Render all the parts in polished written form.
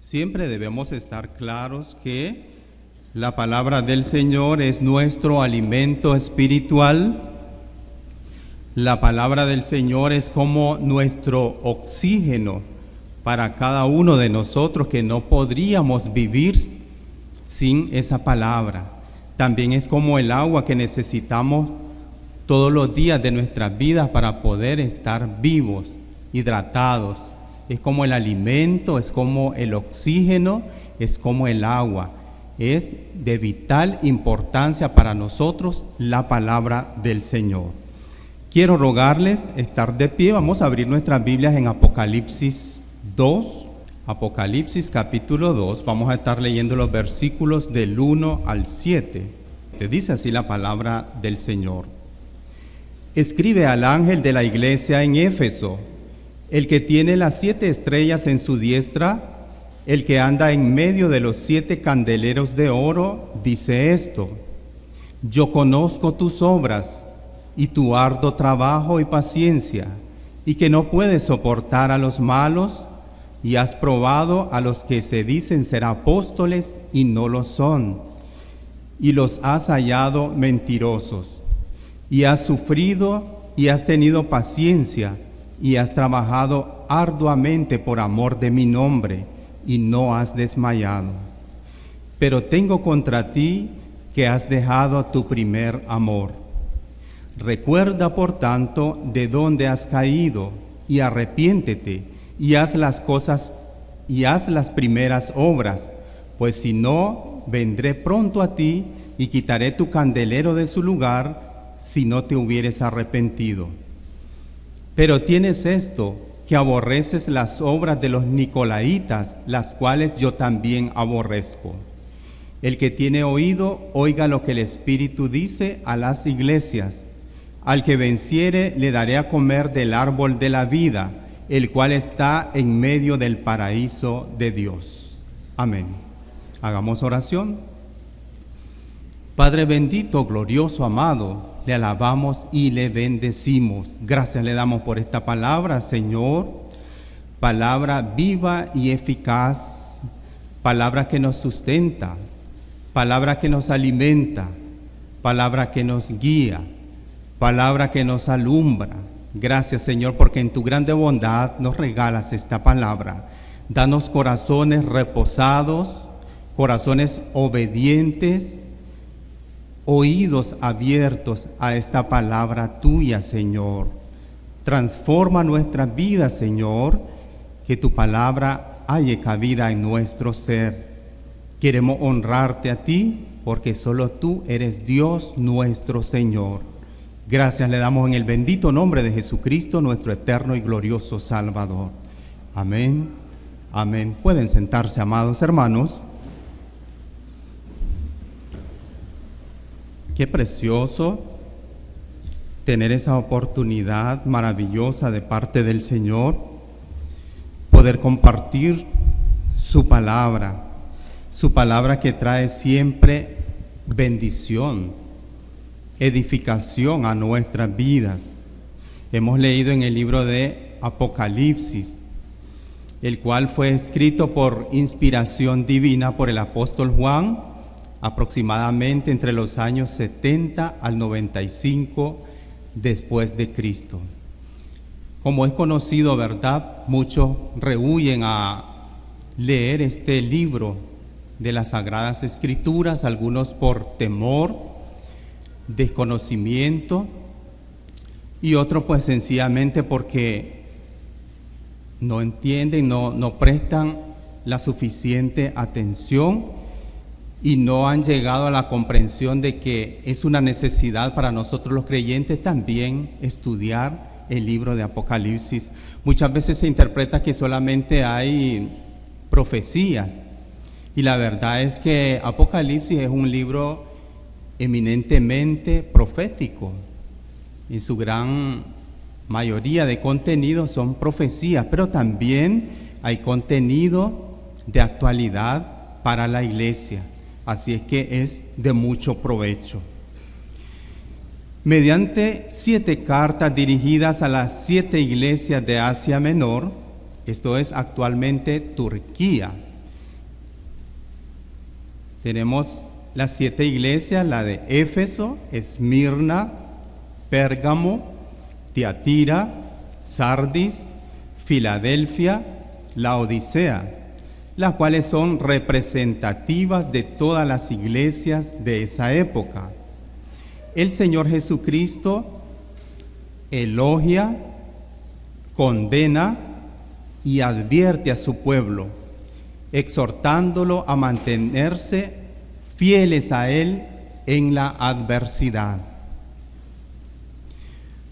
Siempre debemos estar claros que la palabra del Señor es nuestro alimento espiritual. La palabra del Señor es como nuestro oxígeno para cada uno de nosotros, que no podríamos vivir sin esa palabra. También es como el agua que necesitamos todos los días de nuestras vidas para poder estar vivos, hidratados. Es como el alimento, es como el oxígeno, es como el agua. Es de vital importancia para nosotros la palabra del Señor. Quiero rogarles estar de pie. Vamos a abrir nuestras Biblias en Apocalipsis 2. Apocalipsis capítulo 2. Vamos a estar leyendo los versículos del 1 al 7. Te dice así la palabra del Señor. Escribe al ángel de la iglesia en Éfeso, el que tiene las 7 estrellas en su diestra, el que anda en medio de los 7 candeleros de oro, dice esto: yo conozco tus obras y tu arduo trabajo y paciencia, y que no puedes soportar a los malos, y has probado a los que se dicen ser apóstoles y no lo son, y los has hallado mentirosos, y has sufrido y has tenido paciencia, y has trabajado arduamente por amor de mi nombre, y no has desmayado. Pero tengo contra ti que has dejado tu primer amor. Recuerda, por tanto, de dónde has caído, y arrepiéntete, y haz las primeras obras, pues si no, vendré pronto a ti, y quitaré tu candelero de su lugar, si no te hubieres arrepentido. Pero tienes esto, que aborreces las obras de los nicolaitas, las cuales yo también aborrezco. El que tiene oído, oiga lo que el Espíritu dice a las iglesias. Al que venciere, le daré a comer del árbol de la vida, el cual está en medio del paraíso de Dios. Amén. Hagamos oración. Padre bendito, glorioso, amado, le alabamos y le bendecimos. Gracias le damos por esta palabra, Señor. Palabra viva y eficaz. Palabra que nos sustenta. Palabra que nos alimenta. Palabra que nos guía. Palabra que nos alumbra. Gracias, Señor, porque en tu grande bondad nos regalas esta palabra. Danos corazones reposados, corazones obedientes, oídos abiertos a esta palabra tuya, Señor. Transforma nuestra vida, Señor, que tu palabra halle cabida en nuestro ser. Queremos honrarte a ti, porque solo tú eres Dios nuestro Señor. Gracias le damos en el bendito nombre de Jesucristo, nuestro eterno y glorioso Salvador. Amén. Amén. Pueden sentarse, amados hermanos. Qué precioso tener esa oportunidad maravillosa de parte del Señor, poder compartir su palabra que trae siempre bendición, edificación a nuestras vidas. Hemos leído en el libro de Apocalipsis, el cual fue escrito por inspiración divina por el apóstol Juan, aproximadamente entre los años 70 al 95 después de Cristo. Como es conocido, ¿verdad?, muchos rehúyen a leer este libro de las Sagradas Escrituras, algunos por temor, desconocimiento, y otros pues sencillamente porque no entienden, no prestan la suficiente atención y no han llegado a la comprensión de que es una necesidad para nosotros los creyentes también estudiar el libro de Apocalipsis. Muchas veces se interpreta que solamente hay profecías, y la verdad es que Apocalipsis es un libro eminentemente profético. En su gran mayoría de contenidos son profecías, pero también hay contenido de actualidad para la iglesia. Así es que es de mucho provecho. Mediante 7 cartas dirigidas a las 7 iglesias de Asia Menor, esto es actualmente Turquía, Tenemos las 7 iglesias, la de Éfeso, Esmirna, Pérgamo, Tiatira, Sardis, Filadelfia, Laodicea, las cuales son representativas de todas las iglesias de esa época. El Señor Jesucristo elogia, condena y advierte a su pueblo, exhortándolo a mantenerse fieles a Él en la adversidad.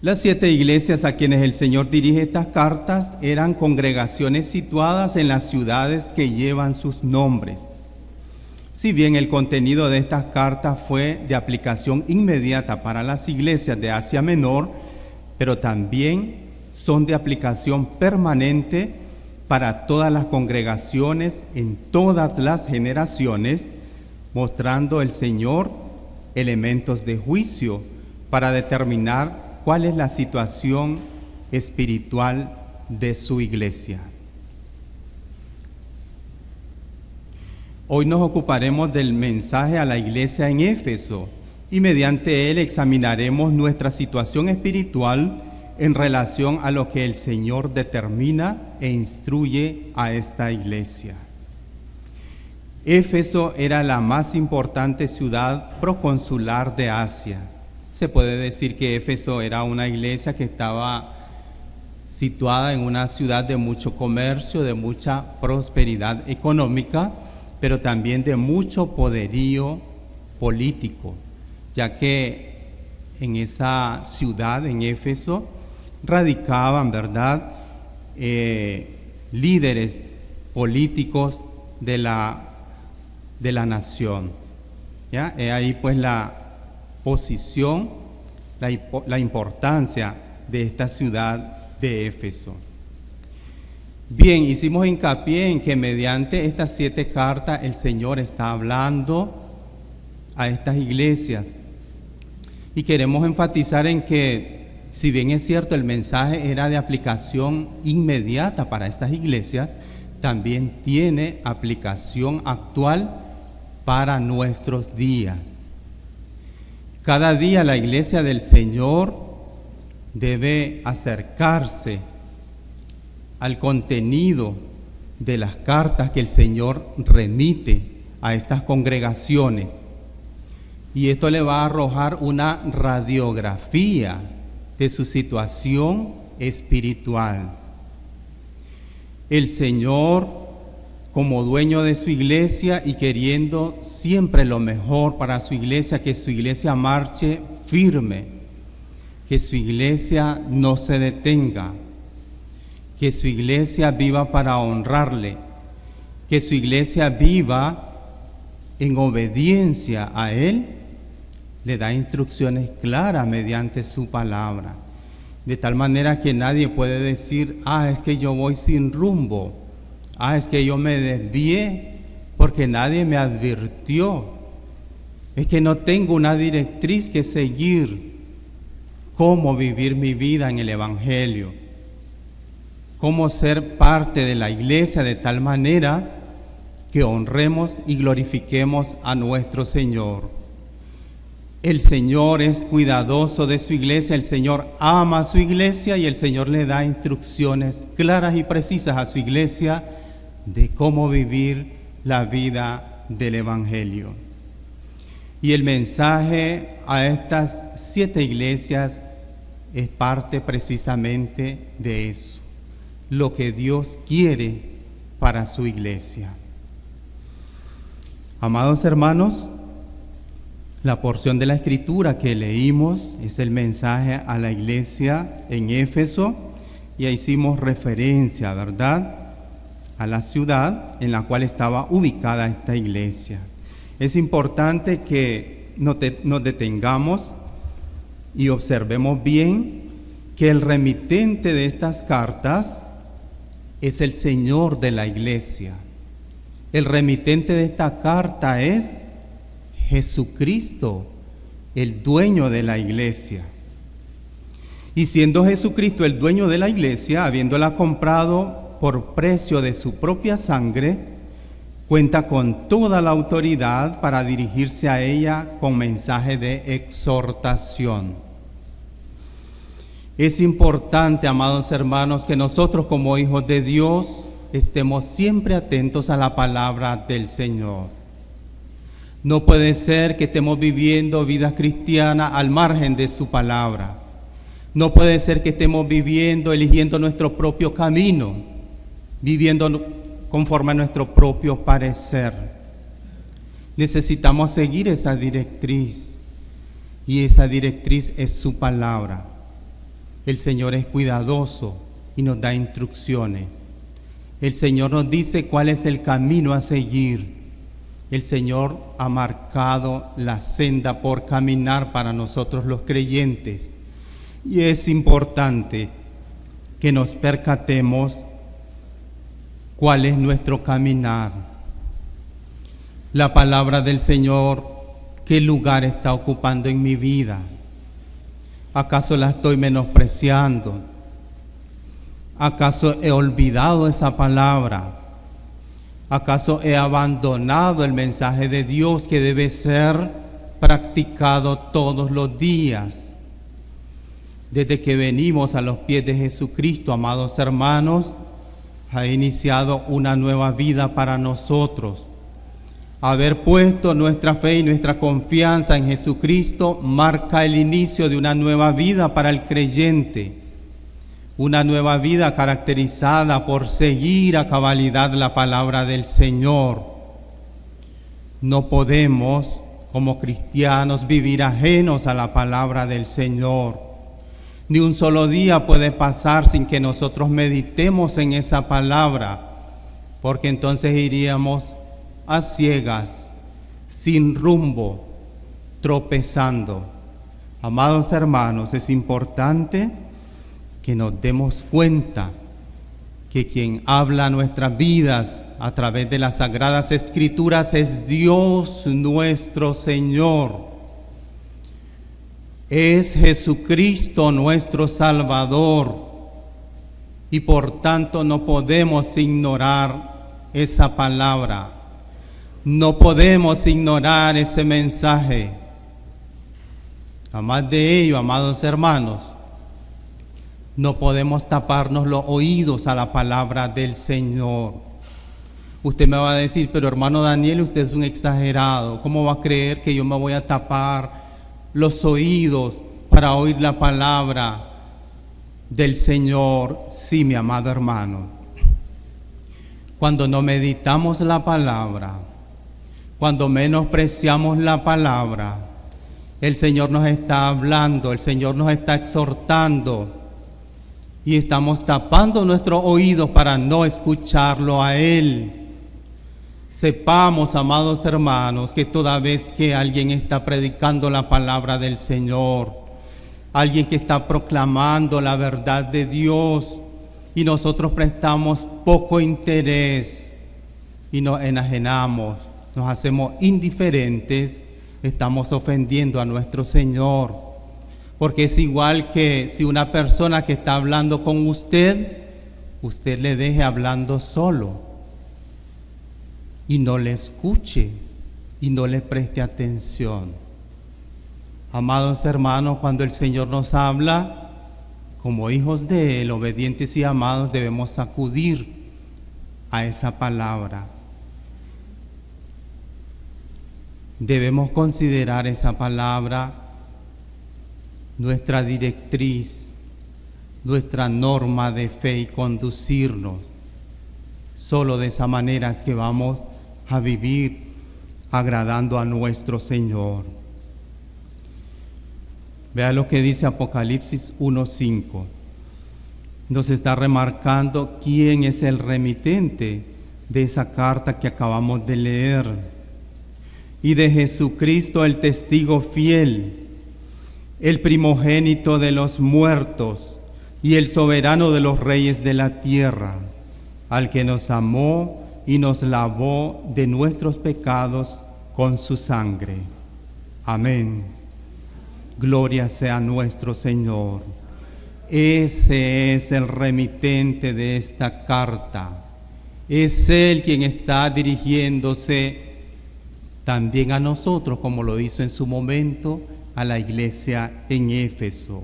Las 7 iglesias a quienes el Señor dirige estas cartas eran congregaciones situadas en las ciudades que llevan sus nombres. Si bien el contenido de estas cartas fue de aplicación inmediata para las iglesias de Asia Menor, pero también son de aplicación permanente para todas las congregaciones en todas las generaciones, mostrando el Señor elementos de juicio para determinar cuál es la situación espiritual de su iglesia. Hoy nos ocuparemos del mensaje a la iglesia en Éfeso y mediante él examinaremos nuestra situación espiritual en relación a lo que el Señor determina e instruye a esta iglesia. Éfeso era la más importante ciudad proconsular de Asia. Se puede decir que Éfeso era una iglesia que estaba situada en una ciudad de mucho comercio, de mucha prosperidad económica, pero también de mucho poderío político, ya que en esa ciudad, en Éfeso, radicaban, ¿verdad?, líderes políticos de la nación. ¿Ya? Ahí pues la posición, la importancia de esta ciudad de Éfeso. Bien, hicimos hincapié en que mediante estas 7 cartas el Señor está hablando a estas iglesias y queremos enfatizar en que si bien es cierto el mensaje era de aplicación inmediata para estas iglesias, también tiene aplicación actual para nuestros días. Cada día la iglesia del Señor debe acercarse al contenido de las cartas que el Señor remite a estas congregaciones. Y esto le va a arrojar una radiografía de su situación espiritual. El Señor, como dueño de su iglesia y queriendo siempre lo mejor para su iglesia, que su iglesia marche firme, que su iglesia no se detenga, que su iglesia viva para honrarle, que su iglesia viva en obediencia a Él, le da instrucciones claras mediante su palabra, de tal manera que nadie puede decir, es que yo voy sin rumbo, es que yo me desvié porque nadie me advirtió, es que no tengo una directriz que seguir, cómo vivir mi vida en el Evangelio, cómo ser parte de la iglesia de tal manera que honremos y glorifiquemos a nuestro Señor. El Señor es cuidadoso de su iglesia, el Señor ama a su iglesia y el Señor le da instrucciones claras y precisas a su iglesia de cómo vivir la vida del Evangelio. Y el mensaje a estas 7 iglesias es parte precisamente de eso, lo que Dios quiere para su iglesia. Amados hermanos, la porción de la Escritura que leímos es el mensaje a la iglesia en Éfeso y ahí hicimos referencia, ¿verdad?, a la ciudad en la cual estaba ubicada esta iglesia. Es importante que nos detengamos y observemos bien que el remitente de estas cartas es el Señor de la iglesia. El remitente de esta carta es Jesucristo, el dueño de la iglesia. Y siendo Jesucristo el dueño de la iglesia, habiéndola comprado por precio de su propia sangre, Cuenta con toda la autoridad para dirigirse a ella con mensaje de exhortación. Es importante, amados hermanos, que nosotros como hijos de Dios estemos siempre atentos a la palabra del Señor. No puede ser que estemos viviendo vida cristiana al margen de su palabra. No puede ser que estemos viviendo, eligiendo nuestro propio camino, viviendo conforme a nuestro propio parecer. Necesitamos seguir esa directriz, y esa directriz es su palabra. El Señor es cuidadoso y nos da instrucciones. El Señor nos dice cuál es el camino a seguir. El Señor ha marcado la senda por caminar para nosotros los creyentes. Y es importante que nos percatemos cuál es nuestro caminar. La palabra del Señor, ¿qué lugar está ocupando en mi vida? ¿Acaso la estoy menospreciando? ¿Acaso he olvidado esa palabra? ¿Acaso he abandonado el mensaje de Dios que debe ser practicado todos los días? Desde que venimos a los pies de Jesucristo, amados hermanos, ha iniciado una nueva vida para nosotros. Haber puesto nuestra fe y nuestra confianza en Jesucristo marca el inicio de una nueva vida para el creyente. Una nueva vida caracterizada por seguir a cabalidad la palabra del Señor. No podemos, como cristianos, vivir ajenos a la palabra del Señor. Ni un solo día puede pasar sin que nosotros meditemos en esa palabra, porque entonces iríamos a ciegas, sin rumbo, tropezando. Amados hermanos, es importante que nos demos cuenta que quien habla a nuestras vidas a través de las Sagradas Escrituras es Dios nuestro Señor. Es Jesucristo nuestro Salvador, y por tanto no podemos ignorar esa palabra. No podemos ignorar ese mensaje. Además de ello, amados hermanos, no podemos taparnos los oídos a la palabra del Señor. Usted me va a decir, pero hermano Daniel, usted es un exagerado. ¿Cómo va a creer que yo me voy a tapar los oídos para oír la palabra del Señor? Sí, mi amado hermano. Cuando no meditamos la palabra, cuando menospreciamos la palabra, el Señor nos está hablando, el Señor nos está exhortando, y estamos tapando nuestros oídos para no escucharlo a Él. Sepamos, amados hermanos, que toda vez que alguien está predicando la palabra del Señor, alguien que está proclamando la verdad de Dios, y nosotros prestamos poco interés y nos enajenamos, nos hacemos indiferentes, estamos ofendiendo a nuestro Señor. Porque es igual que si una persona que está hablando con usted le deje hablando solo y no le escuche y no le preste atención. Amados hermanos, cuando el Señor nos habla, como hijos de Él, obedientes y amados, debemos acudir a esa palabra. Debemos considerar esa palabra nuestra directriz, nuestra norma de fe, y conducirnos. Solo de esa manera es que vamos a vivir agradando a nuestro Señor. Vea lo que dice Apocalipsis 1:5. Nos está remarcando quién es el remitente de esa carta que acabamos de leer. Y de Jesucristo, el testigo fiel, el primogénito de los muertos y el soberano de los reyes de la tierra, al que nos amó y nos lavó de nuestros pecados con su sangre. Amén. Gloria sea nuestro Señor. Ese es el remitente de esta carta. Es Él quien está dirigiéndose también a nosotros, como lo hizo en su momento a la iglesia en Éfeso.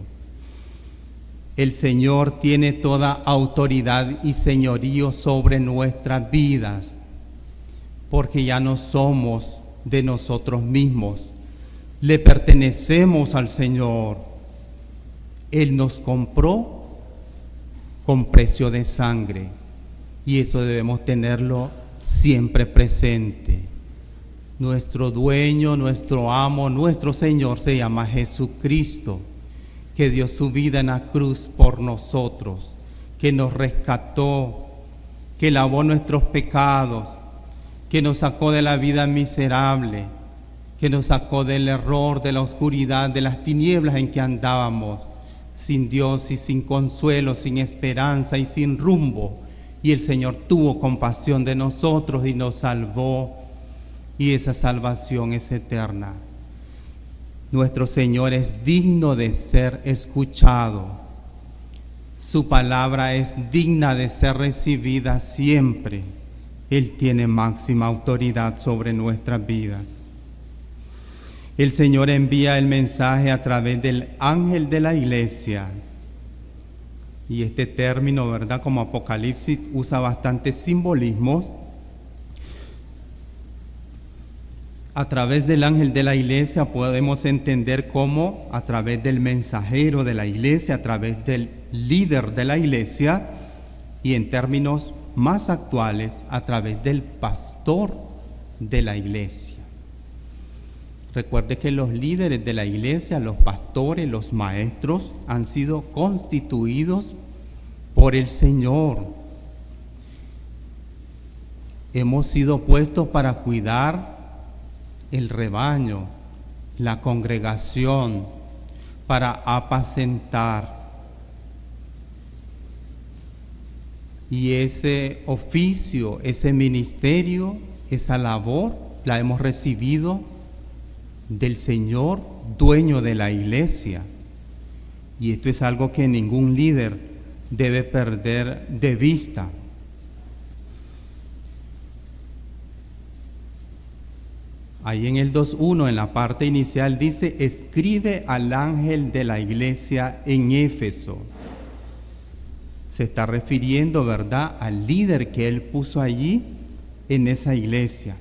El Señor tiene toda autoridad y señorío sobre nuestras vidas, porque ya no somos de nosotros mismos, le pertenecemos al Señor. Él nos compró con precio de sangre, y eso debemos tenerlo siempre presente. Nuestro dueño, nuestro amo, nuestro Señor se llama Jesucristo, que dio su vida en la cruz por nosotros, que nos rescató, que lavó nuestros pecados, que nos sacó de la vida miserable, que nos sacó del error, de la oscuridad, de las tinieblas en que andábamos, sin Dios y sin consuelo, sin esperanza y sin rumbo. Y el Señor tuvo compasión de nosotros y nos salvó, y esa salvación es eterna. Nuestro Señor es digno de ser escuchado. Su palabra es digna de ser recibida siempre. Él tiene máxima autoridad sobre nuestras vidas. El Señor envía el mensaje a través del ángel de la iglesia. Y este término, ¿verdad?, como Apocalipsis, usa bastantes simbolismos. A través del ángel de la iglesia podemos entender cómo a través del mensajero de la iglesia, a través del líder de la iglesia, y en términos más actuales, a través del pastor de la iglesia. Recuerde que los líderes de la iglesia, los pastores, los maestros, han sido constituidos por el Señor. Hemos sido puestos para cuidar el rebaño, la congregación, para apacentar. Y ese oficio, ese ministerio, esa labor, la hemos recibido del Señor, dueño de la iglesia. Y esto es algo que ningún líder debe perder de vista. Ahí en el 2.1, en la parte inicial, dice: escribe al ángel de la iglesia en Éfeso. Se está refiriendo, ¿verdad?, al líder que él puso allí en esa iglesia.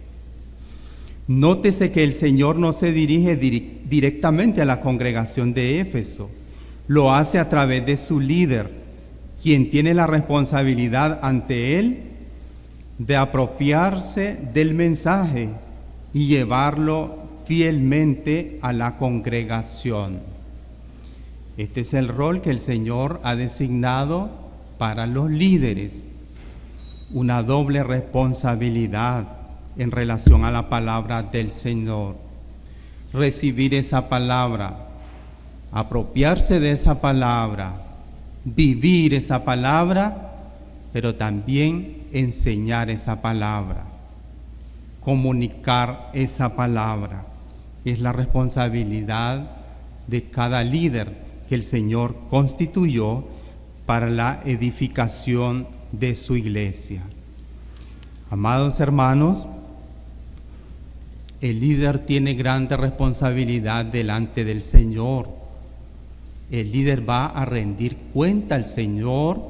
Nótese que el Señor no se dirige directamente a la congregación de Éfeso. Lo hace a través de su líder, quien tiene la responsabilidad ante él de apropiarse del mensaje y llevarlo fielmente a la congregación. Este es el rol que el Señor ha designado para los líderes, una doble responsabilidad en relación a la palabra del Señor. Recibir esa palabra, apropiarse de esa palabra, vivir esa palabra, pero también enseñar esa palabra, comunicar esa palabra. Es la responsabilidad de cada líder que el Señor constituyó para la edificación de su iglesia. Amados hermanos, el líder tiene grande responsabilidad delante del Señor. El líder va a rendir cuenta al Señor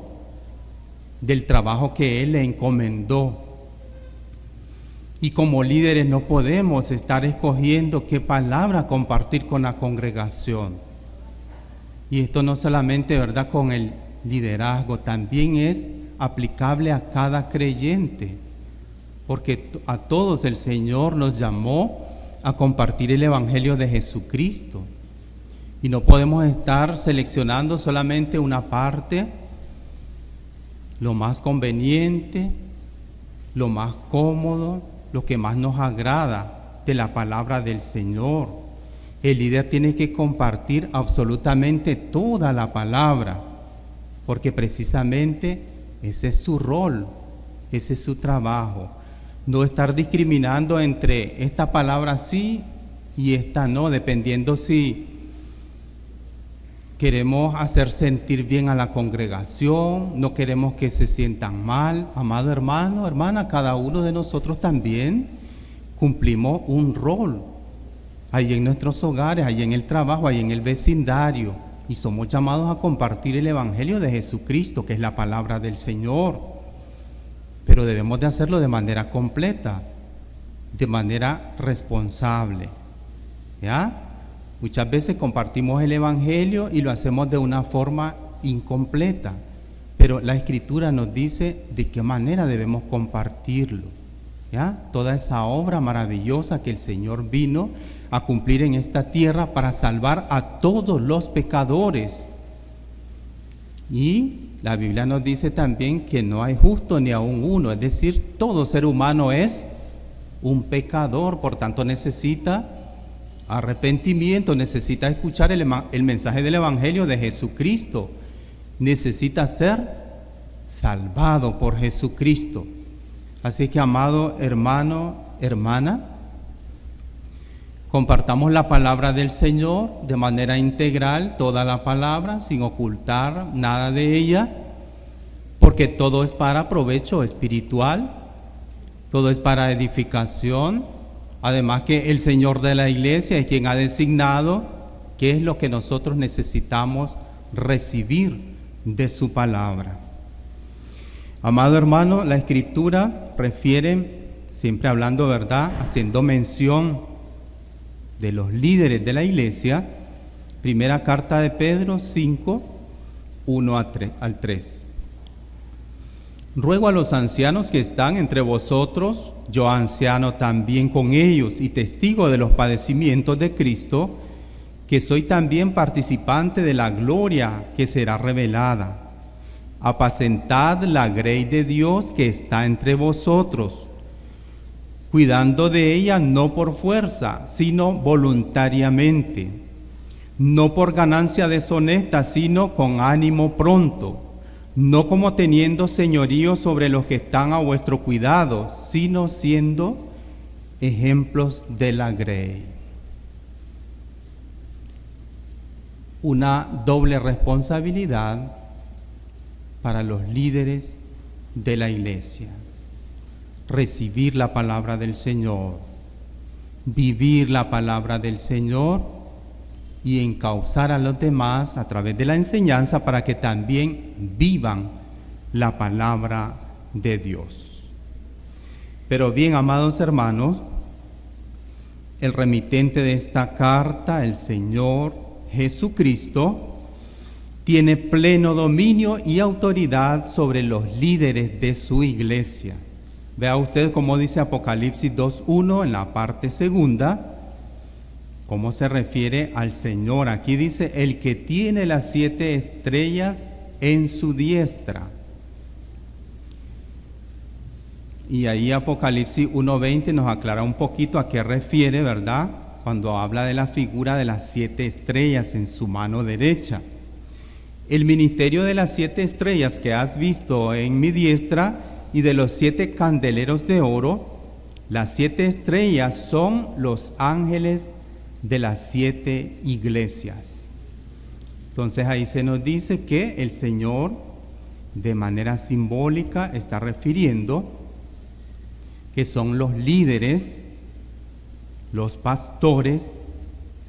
del trabajo que Él le encomendó. Y como líderes no podemos estar escogiendo qué palabra compartir con la congregación. Y esto no solamente, ¿verdad?, con el liderazgo, también es aplicable a cada creyente, porque a todos el Señor nos llamó a compartir el Evangelio de Jesucristo. Y no podemos estar seleccionando solamente una parte, lo más conveniente, lo más cómodo, lo que más nos agrada de la palabra del Señor. El líder tiene que compartir absolutamente toda la palabra, porque precisamente ese es su rol, ese es su trabajo. No estar discriminando entre esta palabra sí y esta no, dependiendo si queremos hacer sentir bien a la congregación, no queremos que se sientan mal. Amado hermano, hermana, cada uno de nosotros también cumplimos un rol ahí en nuestros hogares, ahí en el trabajo, ahí en el vecindario, y somos llamados a compartir el Evangelio de Jesucristo, que es la palabra del Señor, pero debemos de hacerlo de manera completa, de manera responsable, ¿ya? Muchas veces compartimos el Evangelio y lo hacemos de una forma incompleta, pero la Escritura nos dice de qué manera debemos compartirlo, ¿ya? Toda esa obra maravillosa que el Señor vino a cumplir en esta tierra para salvar a todos los pecadores. Y la Biblia nos dice también que no hay justo ni aun uno, es decir, todo ser humano es un pecador, por tanto necesita arrepentimiento, necesita escuchar el mensaje del Evangelio de Jesucristo, necesita ser salvado por Jesucristo. Así que, amado hermano, hermana, compartamos la palabra del Señor de manera integral, toda la palabra, sin ocultar nada de ella, porque todo es para provecho espiritual, todo es para edificación. Además que el Señor de la iglesia es quien ha designado qué es lo que nosotros necesitamos recibir de su palabra. Amado hermano, la Escritura refiere, siempre hablando verdad, haciendo mención de los líderes de la iglesia, primera carta de Pedro 5, 1 al 3. Ruego a los ancianos que están entre vosotros, yo anciano también con ellos y testigo de los padecimientos de Cristo, que soy también participante de la gloria que será revelada. Apacentad la grey de Dios que está entre vosotros, cuidando de ella no por fuerza, sino voluntariamente, no por ganancia deshonesta, sino con ánimo pronto, no como teniendo señorío sobre los que están a vuestro cuidado, sino siendo ejemplos de la grey. Una doble responsabilidad para los líderes de la iglesia: recibir la palabra del Señor, vivir la palabra del Señor y encauzar a los demás a través de la enseñanza para que también vivan la palabra de Dios. Pero bien, amados hermanos, el remitente de esta carta, el Señor Jesucristo, tiene pleno dominio y autoridad sobre los líderes de su iglesia. Vea usted cómo dice Apocalipsis 2:1 en la parte segunda, cómo se refiere al Señor. Aquí dice: el que tiene las 7 estrellas en su diestra. Y ahí Apocalipsis 1:20 nos aclara un poquito a qué refiere, ¿verdad?, cuando habla de la figura de las 7 estrellas en su mano derecha. El ministerio de las 7 estrellas que has visto en mi diestra y de los 7 candeleros de oro, las 7 estrellas son los ángeles de las 7 iglesias. Entonces ahí se nos dice que el Señor, de manera simbólica, está refiriendo que son los líderes, los pastores,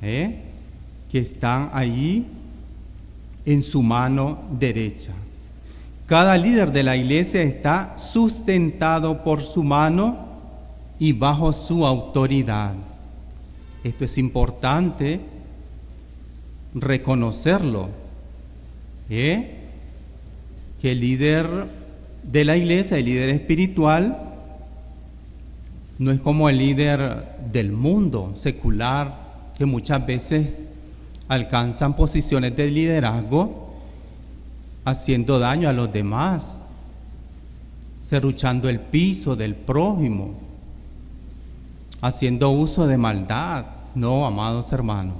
que están allí en su mano derecha. Cada líder de la iglesia está sustentado por su mano y bajo su autoridad. Esto es importante reconocerlo, que el líder de la iglesia, el líder espiritual, no es como el líder del mundo secular, que muchas veces alcanzan posiciones de liderazgo haciendo daño a los demás, serruchando el piso del prójimo, haciendo uso de maldad. No, amados hermanos,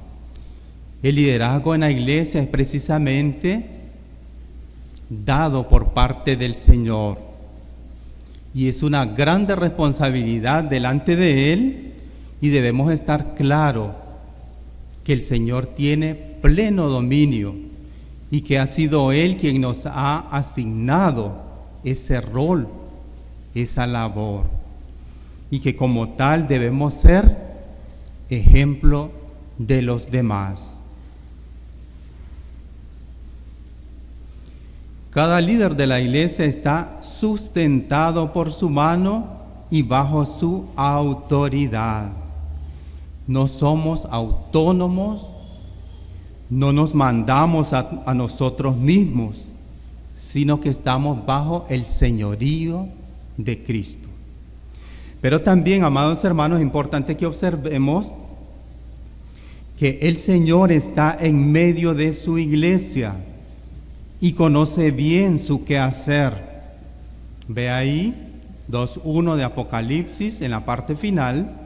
el liderazgo en la iglesia es precisamente dado por parte del Señor y es una grande responsabilidad delante de Él, y debemos estar claros que el Señor tiene pleno dominio y que ha sido Él quien nos ha asignado ese rol, esa labor, y que como tal debemos ser ejemplo de los demás. Cada líder de la iglesia está sustentado por su mano y bajo su autoridad. No somos autónomos, no nos mandamos a nosotros mismos, sino que estamos bajo el señorío de Cristo. Pero también, amados hermanos, es importante que observemos que el Señor está en medio de su iglesia y conoce bien su quehacer. Ve ahí 2:1 de Apocalipsis en la parte final.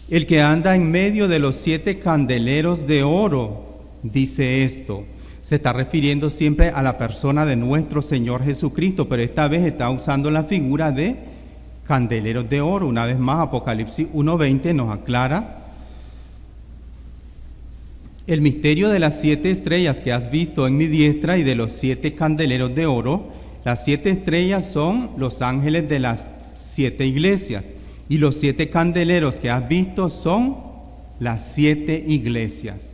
El que anda en medio de los 7 candeleros de oro dice esto. Se está refiriendo siempre a la persona de nuestro Señor Jesucristo, pero esta vez está usando la figura de candeleros de oro. Una vez más, Apocalipsis 1:20 nos aclara el misterio de las 7 estrellas que has visto en mi diestra y de los 7 candeleros de oro. Las 7 estrellas son los ángeles de las 7 iglesias y los 7 candeleros que has visto son las 7 iglesias.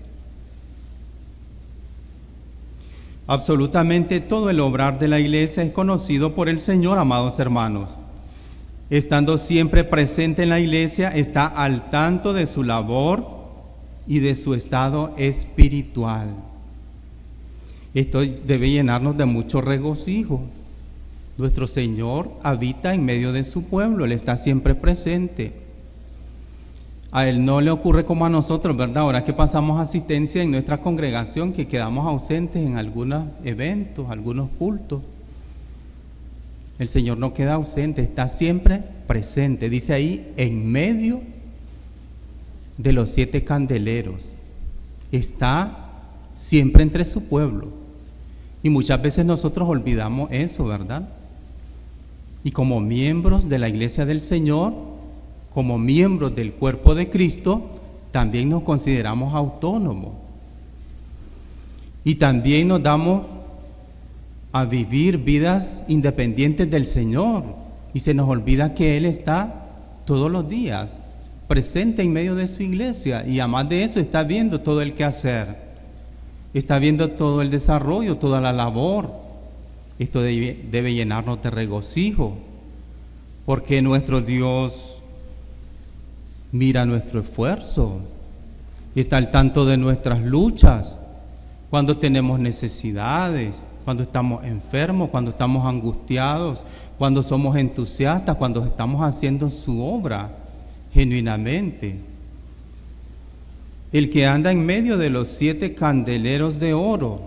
Absolutamente todo el obrar de la iglesia es conocido por el Señor, amados hermanos. Estando siempre presente en la iglesia, está al tanto de su labor y de su estado espiritual. Esto debe llenarnos de mucho regocijo. Nuestro Señor habita en medio de su pueblo, Él está siempre presente. A Él no le ocurre como a nosotros, ¿verdad? Ahora que pasamos asistencia en nuestra congregación, que quedamos ausentes en algunos eventos, algunos cultos. El Señor no queda ausente, está siempre presente. Dice ahí, en medio de los 7 candeleros. Está siempre entre su pueblo. Y muchas veces nosotros olvidamos eso, ¿verdad? Y como miembros de la iglesia del Señor, como miembros del cuerpo de Cristo, también nos consideramos autónomos. Y también nos damos a vivir vidas independientes del Señor. Y se nos olvida que Él está todos los días presente en medio de su iglesia, y además de eso está viendo todo el quehacer, está viendo todo el desarrollo, toda la labor. Esto debe llenarnos de regocijo, porque nuestro Dios mira nuestro esfuerzo y está al tanto de nuestras luchas, cuando tenemos necesidades, cuando estamos enfermos, cuando estamos angustiados, cuando somos entusiastas, cuando estamos haciendo su obra genuinamente. El que anda en medio de los 7 candeleros de oro,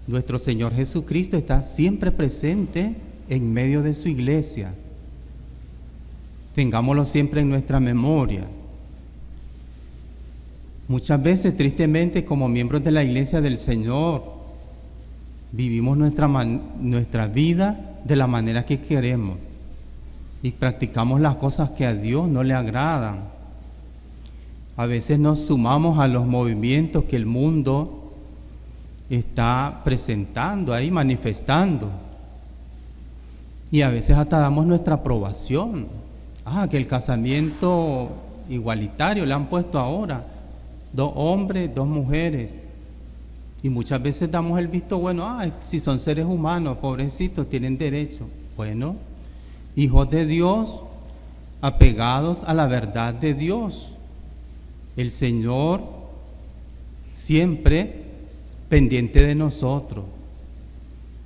nuestro Señor Jesucristo está siempre presente en medio de su iglesia. Tengámoslo siempre en nuestra memoria. Muchas veces, tristemente, como miembros de la iglesia del Señor, vivimos nuestra vida de la manera que queremos y practicamos las cosas que a Dios no le agradan. A veces nos sumamos a los movimientos que el mundo está presentando ahí, manifestando. Y a veces hasta damos nuestra aprobación. Que el casamiento igualitario le han puesto ahora, 2 hombres, 2 mujeres. Y muchas veces damos el visto bueno, si son seres humanos, pobrecitos, tienen derecho. Bueno, hijos de Dios, apegados a la verdad de Dios. El Señor siempre pendiente de nosotros,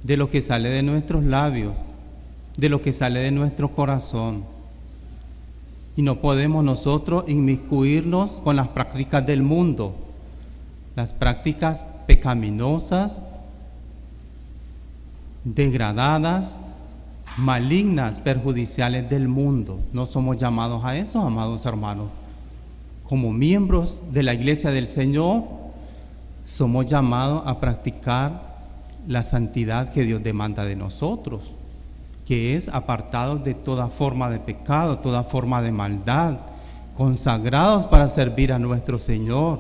de lo que sale de nuestros labios, de lo que sale de nuestro corazón. Y no podemos nosotros inmiscuirnos con las prácticas del mundo, las prácticas pecaminosas, degradadas, malignas, perjudiciales del mundo. No somos llamados a eso, amados hermanos. Como miembros de la iglesia del Señor, somos llamados a practicar la santidad que Dios demanda de nosotros, que es apartados de toda forma de pecado, toda forma de maldad, consagrados para servir a nuestro Señor.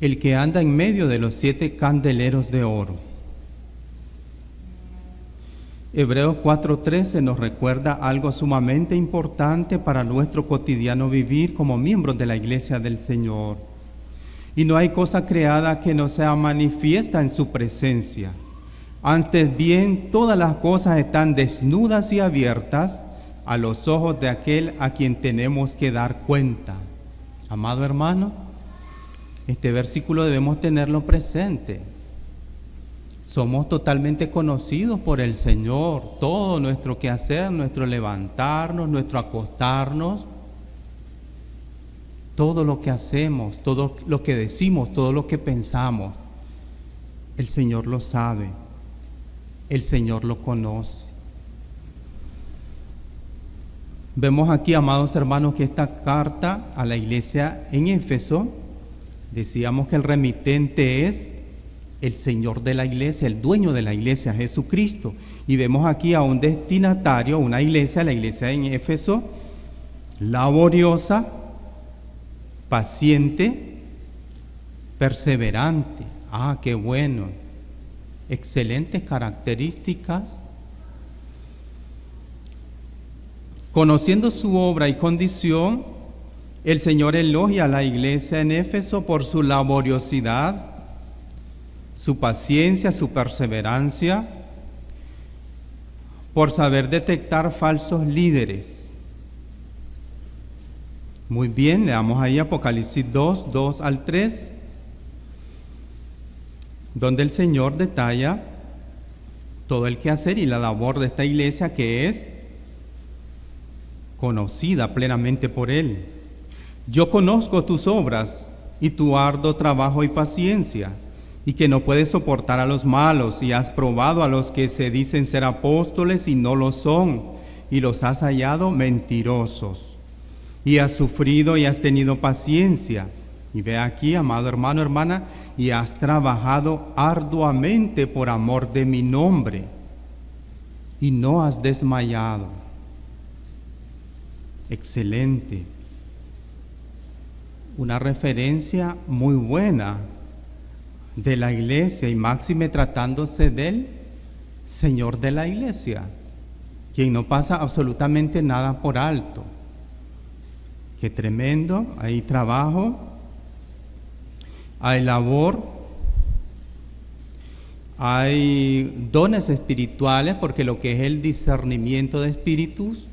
el que anda en medio de los 7 candeleros de oro. Hebreos 4:13 nos recuerda algo sumamente importante para nuestro cotidiano vivir como miembros de la Iglesia del Señor. Y no hay cosa creada que no sea manifiesta en su presencia. Antes bien, todas las cosas están desnudas y abiertas a los ojos de aquel a quien tenemos que dar cuenta. Amado hermano, este versículo debemos tenerlo presente. Somos totalmente conocidos por el Señor. Todo nuestro quehacer, nuestro levantarnos, nuestro acostarnos, todo lo que hacemos, todo lo que decimos, todo lo que pensamos, el Señor lo sabe, el Señor lo conoce. Vemos aquí, amados hermanos, que esta carta a la iglesia en Éfeso, decíamos que el remitente es el Señor de la iglesia, el dueño de la iglesia, Jesucristo. Y vemos aquí a un destinatario, una iglesia, la iglesia en Éfeso, laboriosa, paciente, perseverante. Ah, qué bueno. Excelentes características. Conociendo su obra y condición, el Señor elogia a la iglesia en Éfeso por su laboriosidad, su paciencia, su perseverancia, por saber detectar falsos líderes. Muy bien, leamos ahí Apocalipsis 2 al 3, donde el Señor detalla todo el quehacer y la labor de esta iglesia que es conocida plenamente por Él. Yo conozco tus obras y tu arduo trabajo y paciencia, y que no puedes soportar a los malos, y has probado a los que se dicen ser apóstoles y no lo son, y los has hallado mentirosos. Y has sufrido y has tenido paciencia. Y ve aquí, amado hermano, hermana, y has trabajado arduamente por amor de mi nombre, y no has desmayado. Excelente. Una referencia muy buena de la iglesia, y máxime tratándose del Señor de la iglesia, quien no pasa absolutamente nada por alto. Qué tremendo. Hay trabajo, hay labor, hay dones espirituales, porque lo que es el discernimiento de espíritus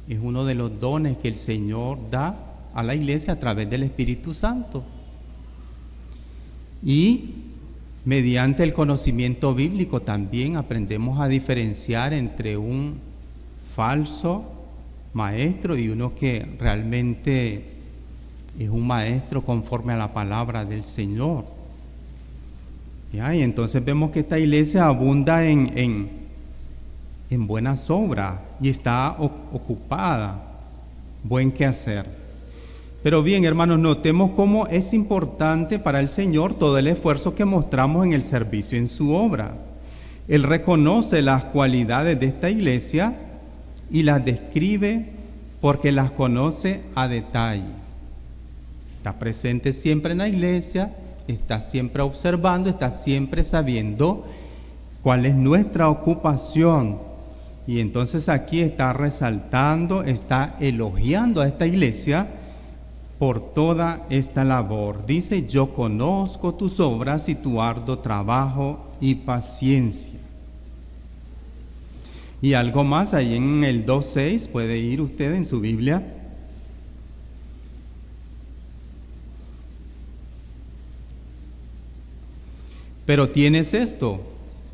es uno de los dones que el Señor da a la iglesia a través del Espíritu Santo. Y mediante el conocimiento bíblico también aprendemos a diferenciar entre un falso maestro y uno que realmente es un maestro conforme a la palabra del Señor. ¿Ya? Y entonces vemos que esta iglesia abunda en buenas obras y está ocupada, buen quehacer. Pero bien, hermanos, notemos cómo es importante para el Señor todo el esfuerzo que mostramos en el servicio en su obra. Él reconoce las cualidades de esta iglesia y las describe porque las conoce a detalle. Está presente siempre en la iglesia, está siempre observando, está siempre sabiendo cuál es nuestra ocupación. Y entonces aquí está resaltando, está elogiando a esta iglesia por toda esta labor. Dice, yo conozco tus obras y tu arduo trabajo y paciencia. Y algo más, ahí en el 2:6, puede ir usted en su Biblia. Pero tienes esto,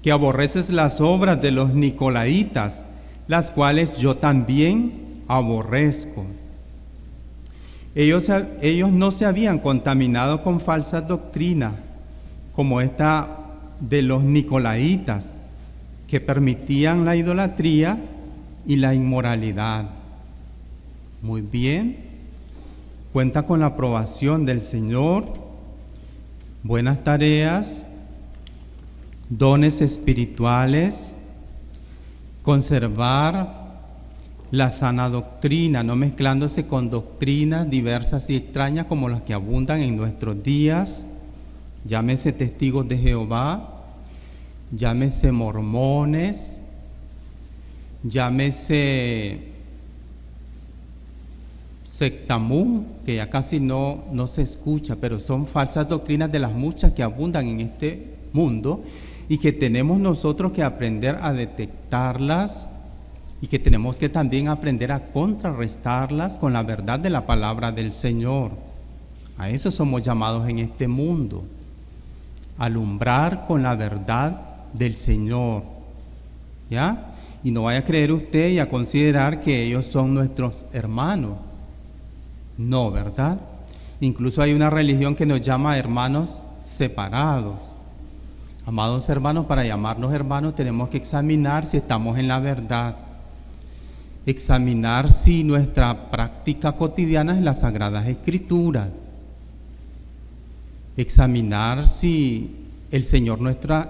que aborreces las obras de los nicolaitas, las cuales yo también aborrezco. Ellos no se habían contaminado con falsas doctrinas, como esta de los nicolaitas, que permitían la idolatría y la inmoralidad. Muy bien, cuenta con la aprobación del Señor, buenas tareas, dones espirituales, conservar la sana doctrina, no mezclándose con doctrinas diversas y extrañas como las que abundan en nuestros días, llámese testigos de Jehová, llámese mormones, llámese sectamún, que ya casi no se escucha, pero son falsas doctrinas de las muchas que abundan en este mundo y que tenemos nosotros que aprender a detectarlas y que tenemos que también aprender a contrarrestarlas con la verdad de la palabra del Señor. A eso somos llamados en este mundo, alumbrar con la verdad del Señor, ¿ya? Y no vaya a creer usted y a considerar que ellos son nuestros hermanos. No, ¿verdad? Incluso hay una religión que nos llama hermanos separados. Amados hermanos, para llamarnos hermanos tenemos que examinar si estamos en la verdad. Examinar si nuestra práctica cotidiana es las Sagradas Escrituras. Examinar si el Señor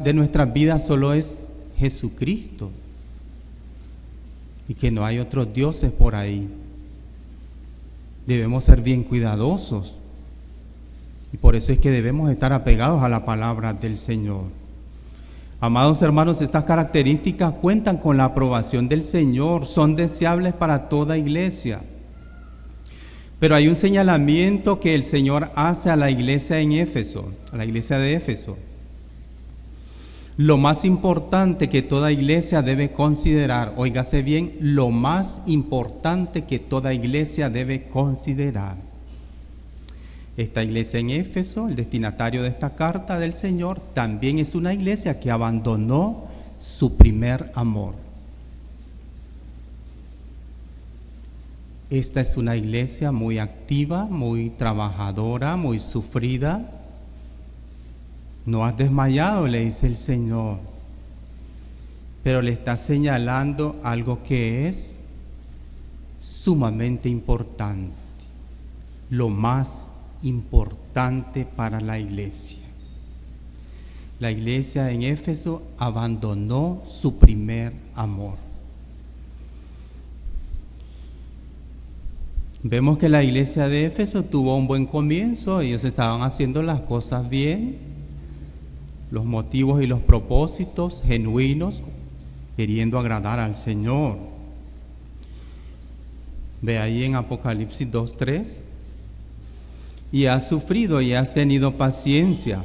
de nuestras vidas solo es Jesucristo y que no hay otros dioses por ahí. Debemos ser bien cuidadosos y por eso es que debemos estar apegados a la palabra del Señor. Amados hermanos, estas características cuentan con la aprobación del Señor, son deseables para toda iglesia. Pero hay un señalamiento que el Señor hace a la iglesia en Éfeso, a la iglesia de Éfeso. Lo más importante que toda iglesia debe considerar, óigase bien, lo más importante que toda iglesia debe considerar. Esta iglesia en Éfeso, el destinatario de esta carta del Señor, también es una iglesia que abandonó su primer amor. Esta es una iglesia muy activa, muy trabajadora, muy sufrida. No has desmayado, le dice el Señor, pero le está señalando algo que es sumamente importante, lo más importante para la iglesia. La iglesia en Éfeso abandonó su primer amor. Vemos que la iglesia de Éfeso tuvo un buen comienzo, ellos estaban haciendo las cosas bien, los motivos y los propósitos genuinos, queriendo agradar al Señor. Ve ahí en Apocalipsis 2:3, y has sufrido y has tenido paciencia.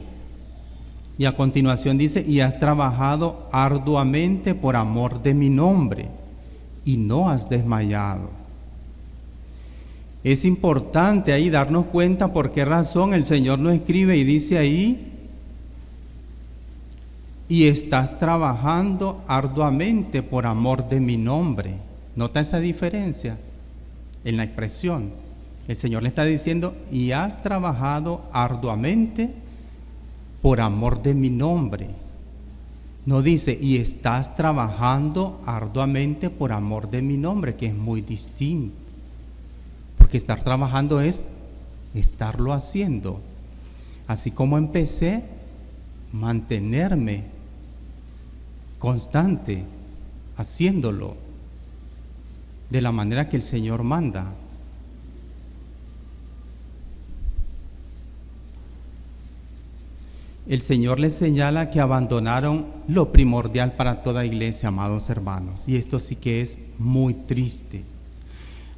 Y a continuación dice, y has trabajado arduamente por amor de mi nombre, y no has desmayado. Es importante ahí darnos cuenta por qué razón el Señor nos escribe y dice ahí, y estás trabajando arduamente por amor de mi nombre. ¿Nota esa diferencia en la expresión? El Señor le está diciendo, y has trabajado arduamente por amor de mi nombre. No dice, y estás trabajando arduamente por amor de mi nombre, que es muy distinto. Porque estar trabajando es estarlo haciendo. Así como empecé, mantenerme constante, haciéndolo de la manera que el Señor manda. El Señor les señala que abandonaron lo primordial para toda iglesia, amados hermanos, y esto sí que es muy triste.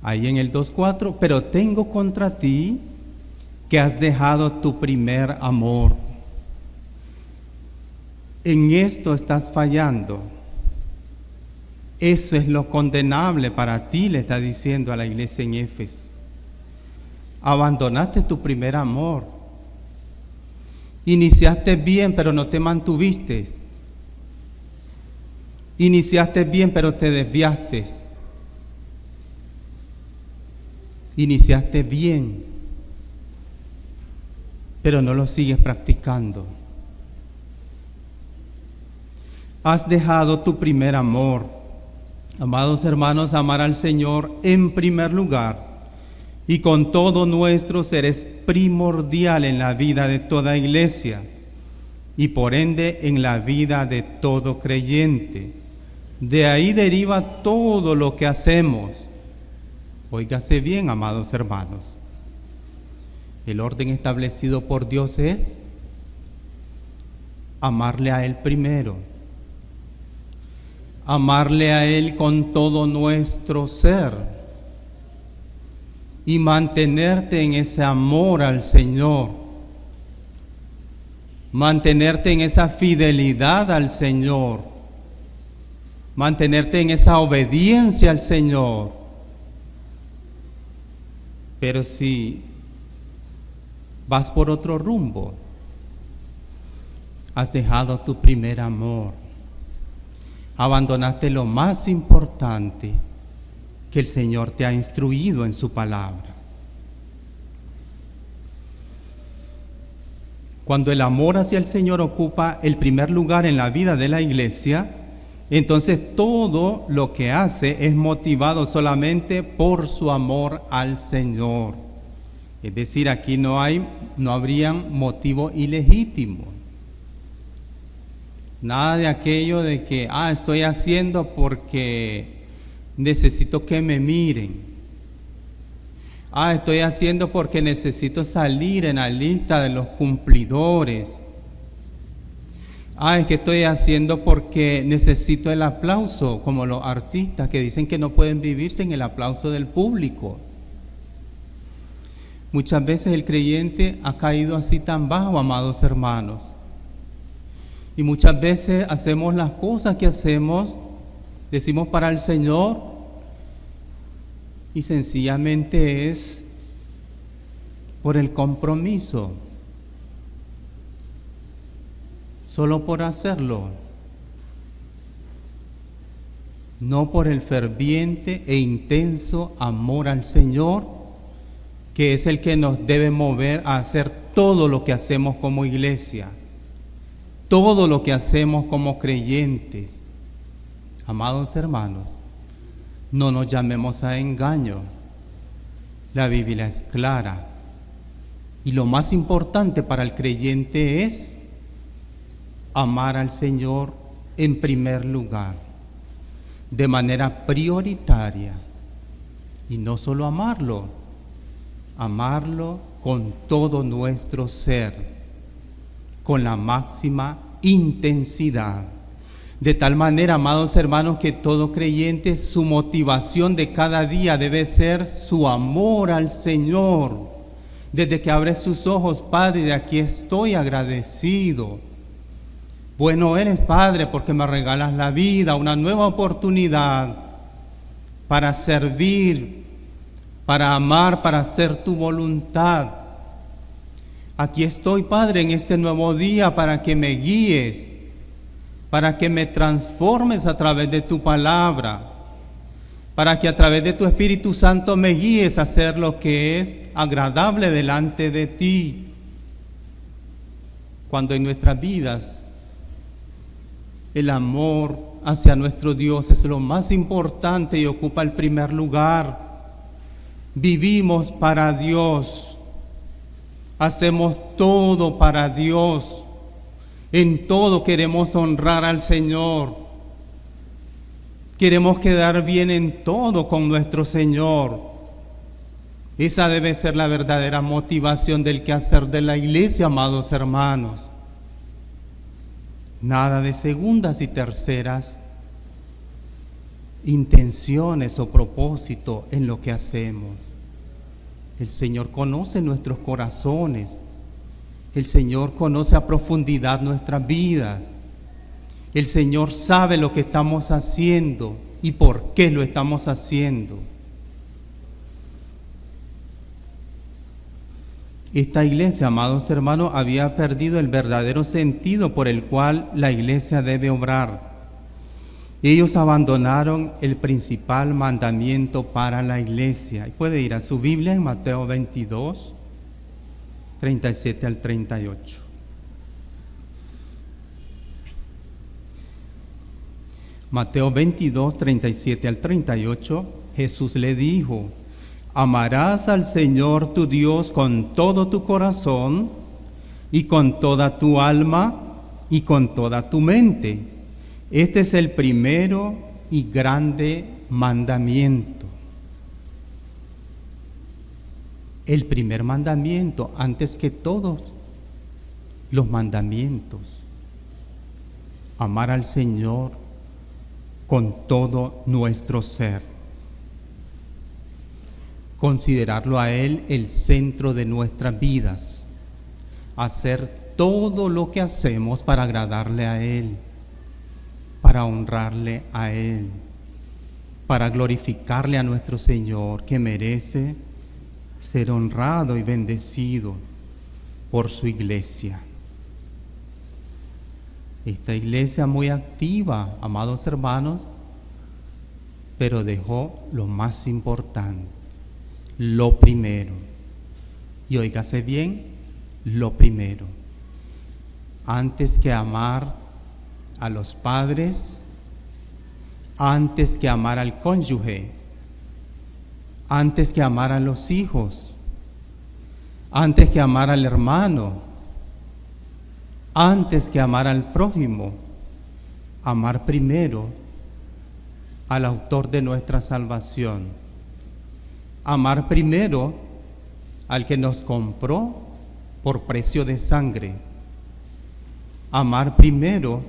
Ahí en el 2:4, pero tengo contra ti que has dejado tu primer amor. En esto estás fallando. Eso es lo condenable para ti, le está diciendo a la iglesia en Éfeso. Abandonaste tu primer amor. Iniciaste bien, pero no te mantuviste. Iniciaste bien, pero te desviaste. Iniciaste bien, pero no lo sigues practicando. Has dejado tu primer amor. Amados hermanos, amar al Señor en primer lugar y con todo nuestro ser es primordial en la vida de toda iglesia y por ende en la vida de todo creyente. De ahí deriva todo lo que hacemos. Óigase bien, amados hermanos. El orden establecido por Dios es amarle a Él primero, amarle a Él con todo nuestro ser y mantenerte en ese amor al Señor, mantenerte en esa fidelidad al Señor, mantenerte en esa obediencia al Señor. Pero si vas por otro rumbo, has dejado tu primer amor, abandonaste lo más importante que el Señor te ha instruido en su palabra. Cuando el amor hacia el Señor ocupa el primer lugar en la vida de la iglesia, entonces todo lo que hace es motivado solamente por su amor al Señor. Es decir, aquí no habrían motivo ilegítimo. Nada de aquello de que, estoy haciendo porque necesito que me miren. Estoy haciendo porque necesito salir en la lista de los cumplidores. Es que estoy haciendo porque necesito el aplauso, como los artistas que dicen que no pueden vivir sin el aplauso del público. Muchas veces el creyente ha caído así tan bajo, amados hermanos. Y muchas veces hacemos las cosas que hacemos, decimos para el Señor, y sencillamente es por el compromiso, solo por hacerlo, no por el ferviente e intenso amor al Señor, que es el que nos debe mover a hacer todo lo que hacemos como iglesia, todo lo que hacemos como creyentes. Amados hermanos, no nos llamemos a engaño. La Biblia es clara. Y lo más importante para el creyente es amar al Señor en primer lugar, de manera prioritaria. Y no solo amarlo con todo nuestro ser, con la máxima intensidad. De tal manera, amados hermanos, que todo creyente, su motivación de cada día debe ser su amor al Señor. Desde que abre sus ojos, Padre, aquí estoy agradecido. Bueno eres, Padre, porque me regalas la vida, una nueva oportunidad para servir, para amar, para hacer tu voluntad. Aquí estoy, Padre, en este nuevo día para que me guíes, para que me transformes a través de tu palabra, para que a través de tu Espíritu Santo me guíes a hacer lo que es agradable delante de ti. Cuando en nuestras vidas el amor hacia nuestro Dios es lo más importante y ocupa el primer lugar, vivimos para Dios, hacemos todo para Dios. En todo queremos honrar al Señor. Queremos quedar bien en todo con nuestro Señor. Esa debe ser la verdadera motivación del quehacer de la iglesia, amados hermanos. Nada de segundas y terceras intenciones o propósito en lo que hacemos. El Señor conoce nuestros corazones. El Señor conoce a profundidad nuestras vidas. El Señor sabe lo que estamos haciendo y por qué lo estamos haciendo. Esta iglesia, amados hermanos, había perdido el verdadero sentido por el cual la iglesia debe obrar. Ellos abandonaron el principal mandamiento para la iglesia. Puede ir a su Biblia en Mateo 22, 37 al 38. Mateo 22, 37 al 38, Jesús le dijo: amarás al Señor tu Dios con todo tu corazón y con toda tu alma y con toda tu mente. Este es el primero y grande mandamiento. El primer mandamiento, antes que todos los mandamientos. amar al Señor con todo nuestro ser, considerarlo a Él el centro de nuestras vidas, hacer todo lo que hacemos para agradarle a Él, para honrarle a Él, para glorificarle a nuestro Señor, que merece ser honrado y bendecido por su iglesia. Esta iglesia muy activa, amados hermanos, pero dejó lo más importante, lo primero. Y óigase bien, lo primero. Antes que amar a los padres, antes que amar al cónyuge, antes que amar a los hijos, antes que amar al hermano, antes que amar al prójimo, amar primero al autor de nuestra salvación, amar primero al que nos compró por precio de sangre, amar primero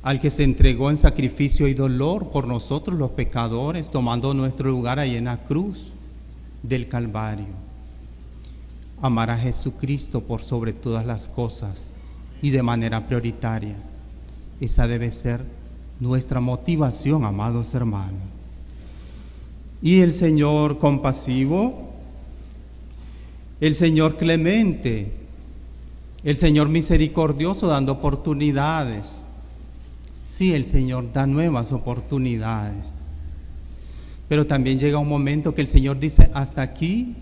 al que se entregó en sacrificio y dolor por nosotros los pecadores, tomando nuestro lugar ahí en la cruz del Calvario. Amar a Jesucristo por sobre todas las cosas y de manera prioritaria. Esa debe ser nuestra motivación, amados hermanos. Y el Señor compasivo, el Señor clemente, el Señor misericordioso, dando oportunidades. Sí, el Señor da nuevas oportunidades. Pero también llega un momento que el Señor dice: hasta aquí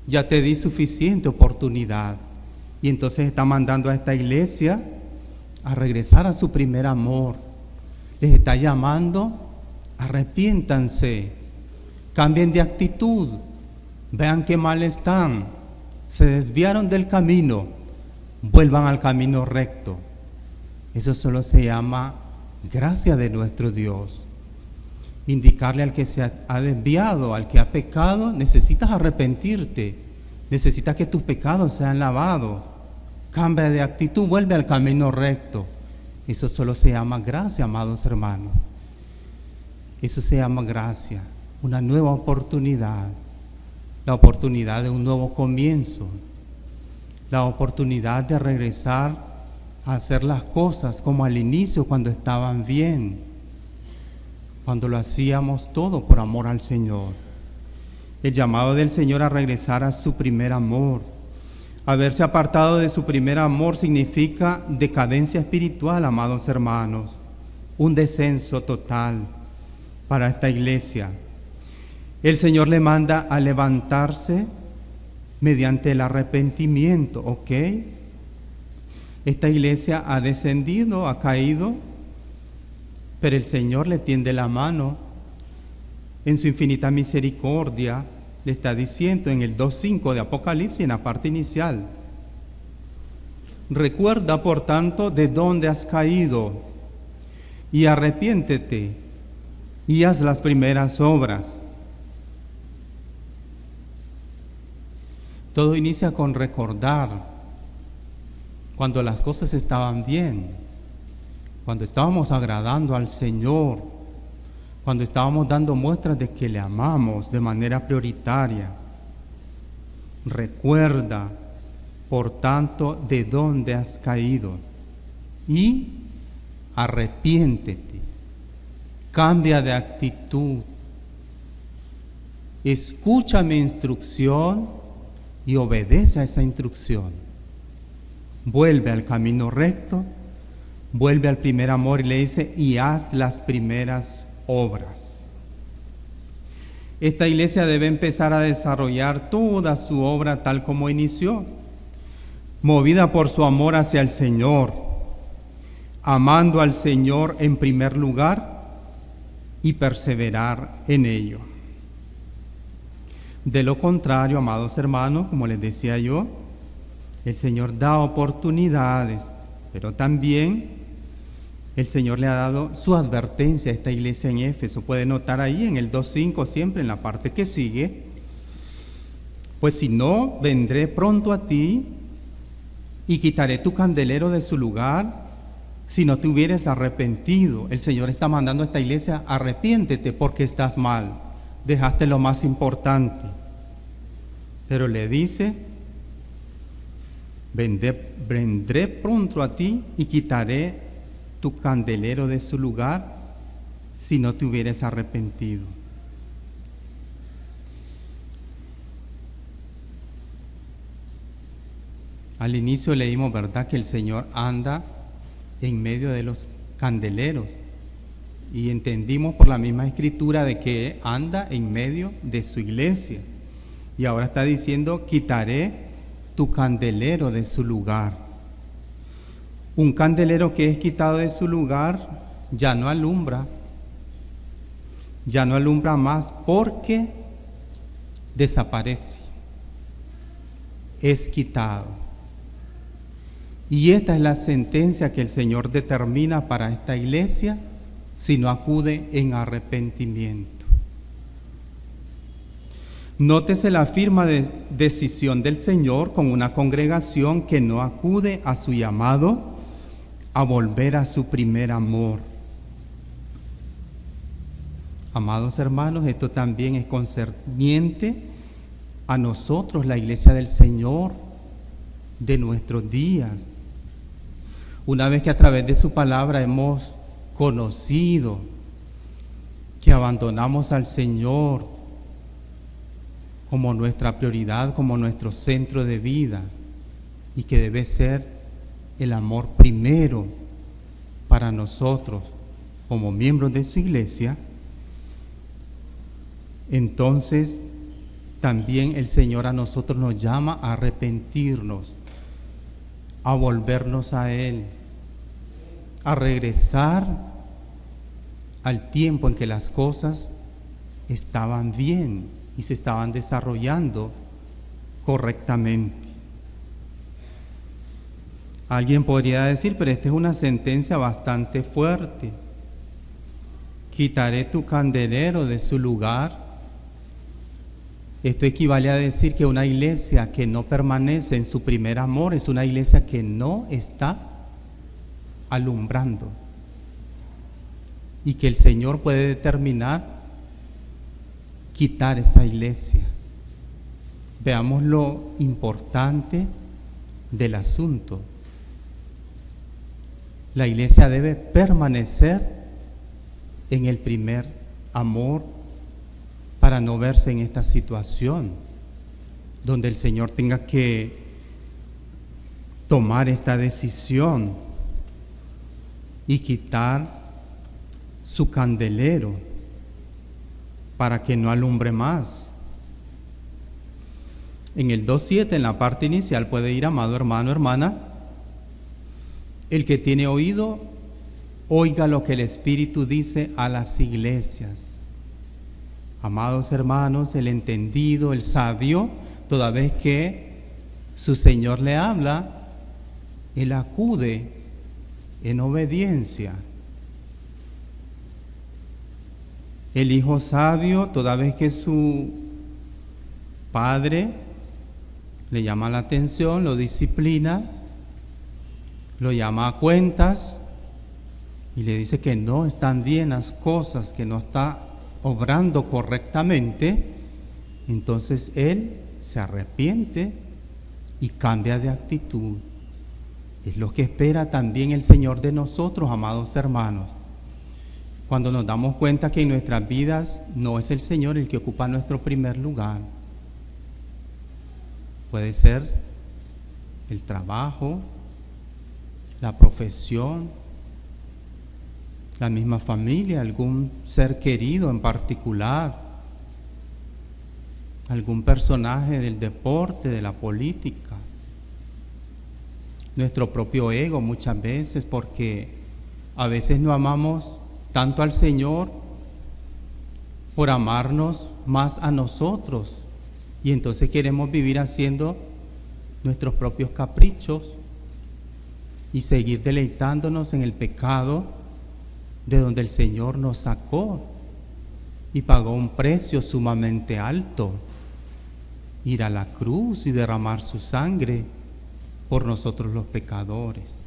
ya te di suficiente oportunidad. Y entonces está mandando a esta iglesia a regresar a su primer amor. Les está llamando: arrepiéntanse, cambien de actitud, vean qué mal están, se desviaron del camino, vuelvan al camino recto. Eso solo se llama gracia de nuestro Dios. Indicarle al que se ha desviado, al que ha pecado: necesitas arrepentirte, necesitas que tus pecados sean lavados, cambia de actitud, vuelve al camino recto. Eso solo se llama gracia, amados hermanos. Eso se llama gracia, una nueva oportunidad, la oportunidad de un nuevo comienzo, la oportunidad de regresar a hacer las cosas como al inicio, cuando estaban bien, cuando lo hacíamos todo por amor al Señor. El llamado del Señor a regresar a su primer amor. Haberse apartado de su primer amor significa decadencia espiritual, amados hermanos, un descenso total para esta iglesia. El Señor le manda a levantarse mediante el arrepentimiento, ¿ok? Esta iglesia ha descendido, ha caído, pero el Señor le tiende la mano. En su infinita misericordia le está diciendo en el 2:5 de Apocalipsis, en la parte inicial: recuerda, por tanto, de dónde has caído, y arrepiéntete, y haz las primeras obras. Todo inicia con recordar cuando las cosas estaban bien, cuando estábamos agradando al Señor, cuando estábamos dando muestras de que le amamos de manera prioritaria. Recuerda, por tanto, de dónde has caído, y arrepiéntete, cambia de actitud, escucha mi instrucción y obedece a esa instrucción. Vuelve al camino recto, vuelve al primer amor, y le dice: y haz las primeras obras. Esta iglesia debe empezar a desarrollar toda su obra tal como inició, movida por su amor hacia el Señor, amando al Señor en primer lugar y perseverar en ello. De lo contrario, amados hermanos, como les decía yo, el Señor da oportunidades, pero también el Señor le ha dado su advertencia a esta iglesia en Éfeso. Puede notar ahí en el 2:5, siempre en la parte que sigue: pues si no, vendré pronto a ti y quitaré tu candelero de su lugar si no te hubieras arrepentido. El Señor está mandando a esta iglesia: arrepiéntete porque estás mal, dejaste lo más importante. Pero le dice: vendré pronto a ti y quitaré tu candelero de su lugar si no te hubieras arrepentido. Al inicio leímos, ¿verdad?, que el Señor anda en medio de los candeleros, y entendimos por la misma escritura de que anda en medio de su iglesia. Y ahora está diciendo: quitaré tu candelero de su lugar. Un candelero que es quitado de su lugar ya no alumbra más, porque desaparece, es quitado. Y esta es la sentencia que el Señor determina para esta iglesia si no acude en arrepentimiento. Nótese la firme decisión del Señor con una congregación que no acude a su llamado a volver a su primer amor. Amados hermanos, esto también es concerniente a nosotros, la iglesia del Señor de nuestros días. Una vez que a través de su palabra hemos conocido que abandonamos al Señor como nuestra prioridad, como nuestro centro de vida, y que debe ser el amor primero para nosotros como miembros de su iglesia, entonces también el Señor a nosotros nos llama a arrepentirnos, a volvernos a Él, a regresar al tiempo en que las cosas estaban bien y se estaban desarrollando correctamente. Alguien podría decir: pero esta es una sentencia bastante fuerte. Quitaré tu candelero de su lugar. Esto equivale a decir que una iglesia que no permanece en su primer amor es una iglesia que no está alumbrando, y que el Señor puede determinar quitar esa iglesia. Veamos lo importante del asunto. La iglesia debe permanecer en el primer amor para no verse en esta situación donde el Señor tenga que tomar esta decisión y quitar su candelero para que no alumbre más. En el 2:7, en la parte inicial, puede ir: amado hermano, hermana, el que tiene oído, oiga lo que el Espíritu dice a las iglesias. Amados hermanos, el entendido, el sabio, toda vez que su Señor le habla, él acude en obediencia. El hijo sabio, toda vez que su padre le llama la atención, lo disciplina, lo llama a cuentas y le dice que no están bien las cosas, que no está obrando correctamente, entonces él se arrepiente y cambia de actitud. Es lo que espera también el Señor de nosotros, amados hermanos. Cuando nos damos cuenta que en nuestras vidas no es el Señor el que ocupa nuestro primer lugar. Puede ser el trabajo, la profesión, la misma familia, algún ser querido en particular, algún personaje del deporte, de la política, nuestro propio ego muchas veces, porque a veces no amamos tanto al Señor por amarnos más a nosotros, y entonces queremos vivir haciendo nuestros propios caprichos y seguir deleitándonos en el pecado de donde el Señor nos sacó y pagó un precio sumamente alto: ir a la cruz y derramar su sangre por nosotros los pecadores.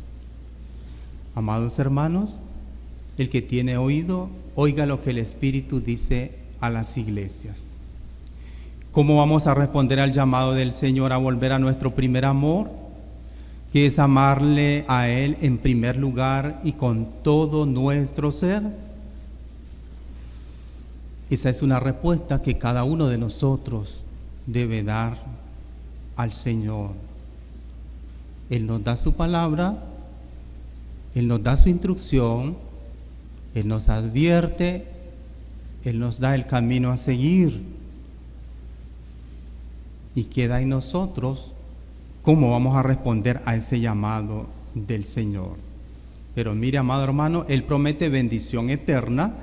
Amados hermanos, el que tiene oído, oiga lo que el Espíritu dice a las iglesias. ¿Cómo vamos a responder al llamado del Señor a volver a nuestro primer amor? Que es amarle a Él en primer lugar y con todo nuestro ser. Esa es una respuesta que cada uno de nosotros debe dar al Señor. Él nos da su palabra, Él nos da su instrucción, Él nos advierte, Él nos da el camino a seguir. Y queda en nosotros cómo vamos a responder a ese llamado del Señor. Pero mire, amado hermano, Él promete bendición eterna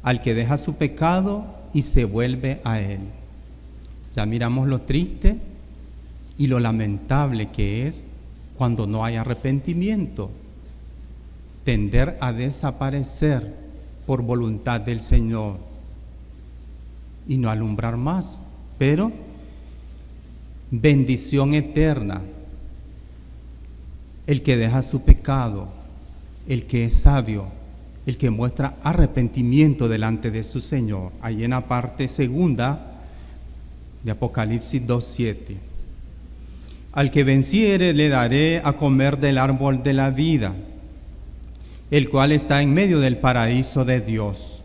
al que deja su pecado y se vuelve a Él. Ya miramos lo triste y lo lamentable que es cuando no hay arrepentimiento, tender a desaparecer por voluntad del Señor y no alumbrar más. Pero bendición eterna, el que deja su pecado, el que es sabio, el que muestra arrepentimiento delante de su Señor. Ahí en la parte segunda de Apocalipsis 2:7. Al que venciere le daré a comer del árbol de la vida, el cual está en medio del paraíso de Dios.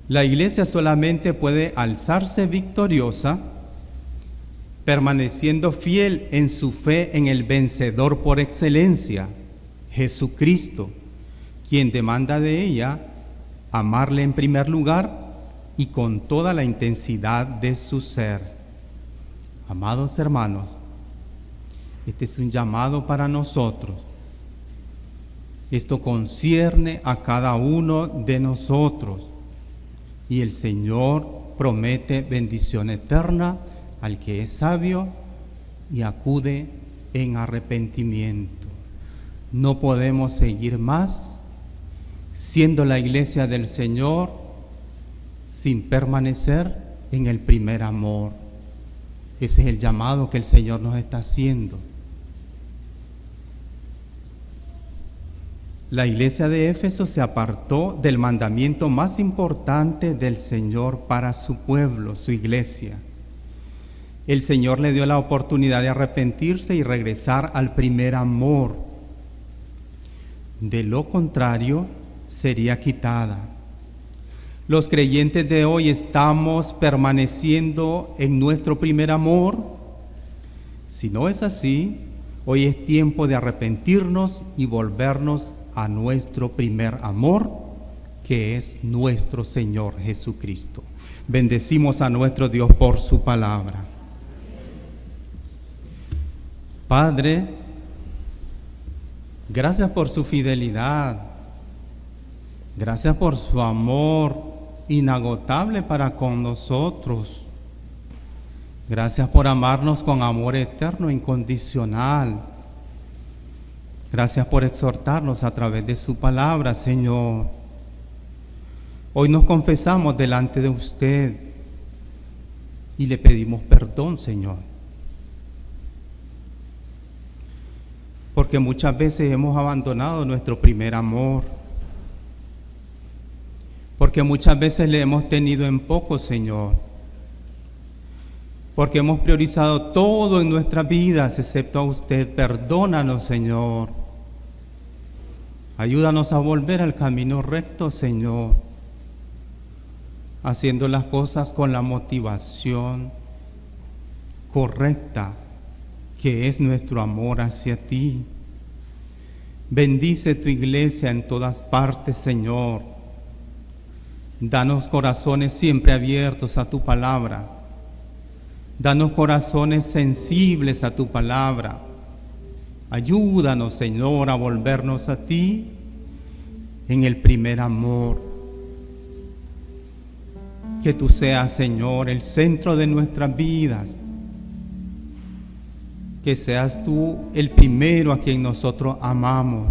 La iglesia solamente puede alzarse victoriosa permaneciendo fiel en su fe en el vencedor por excelencia, Jesucristo, quien demanda de ella amarle en primer lugar y con toda la intensidad de su ser. Amados hermanos, este es un llamado para nosotros. Esto concierne a cada uno de nosotros y el Señor promete bendición eterna al que es sabio y acude en arrepentimiento. No podemos seguir más siendo la iglesia del Señor sin permanecer en el primer amor. Ese es el llamado que el Señor nos está haciendo. La iglesia de Éfeso se apartó del mandamiento más importante del Señor para su pueblo, su iglesia. El Señor le dio la oportunidad de arrepentirse y regresar al primer amor. De lo contrario, sería quitada. Los creyentes de hoy estamos permaneciendo en nuestro primer amor. Si no es así, hoy es tiempo de arrepentirnos y volvernos a nuestro primer amor, que es nuestro Señor Jesucristo. Bendecimos a nuestro Dios por su palabra. Padre, gracias por su fidelidad, gracias por su amor inagotable para con nosotros. Gracias por amarnos con amor eterno e incondicional. Gracias por exhortarnos a través de su palabra, Señor. Hoy nos confesamos delante de usted y le pedimos perdón, Señor. Porque muchas veces hemos abandonado nuestro primer amor. Porque muchas veces le hemos tenido en poco, Señor. Porque hemos priorizado todo en nuestras vidas, excepto a usted. Perdónanos, Señor. Ayúdanos a volver al camino recto, Señor. Haciendo las cosas con la motivación correcta, que es nuestro amor hacia ti. Bendice tu iglesia en todas partes, Señor. Danos corazones siempre abiertos a tu palabra. Danos corazones sensibles a tu palabra. Ayúdanos, Señor, a volvernos a ti en el primer amor. Que tú seas, Señor, el centro de nuestras vidas. Que seas tú el primero a quien nosotros amamos.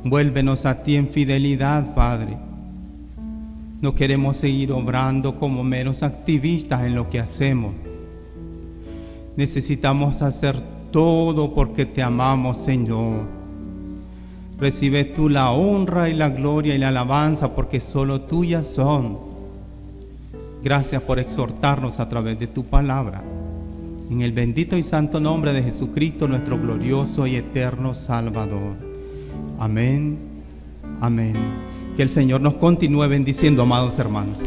Vuélvenos a ti en fidelidad, Padre. No queremos seguir obrando como meros activistas en lo que hacemos. Necesitamos hacer todo porque te amamos, Señor. Recibe tú la honra y la gloria y la alabanza, porque solo tuyas son. Gracias por exhortarnos a través de tu palabra. En el bendito y santo nombre de Jesucristo, nuestro glorioso y eterno Salvador. Amén. Amén. Que el Señor nos continúe bendiciendo, amados hermanos.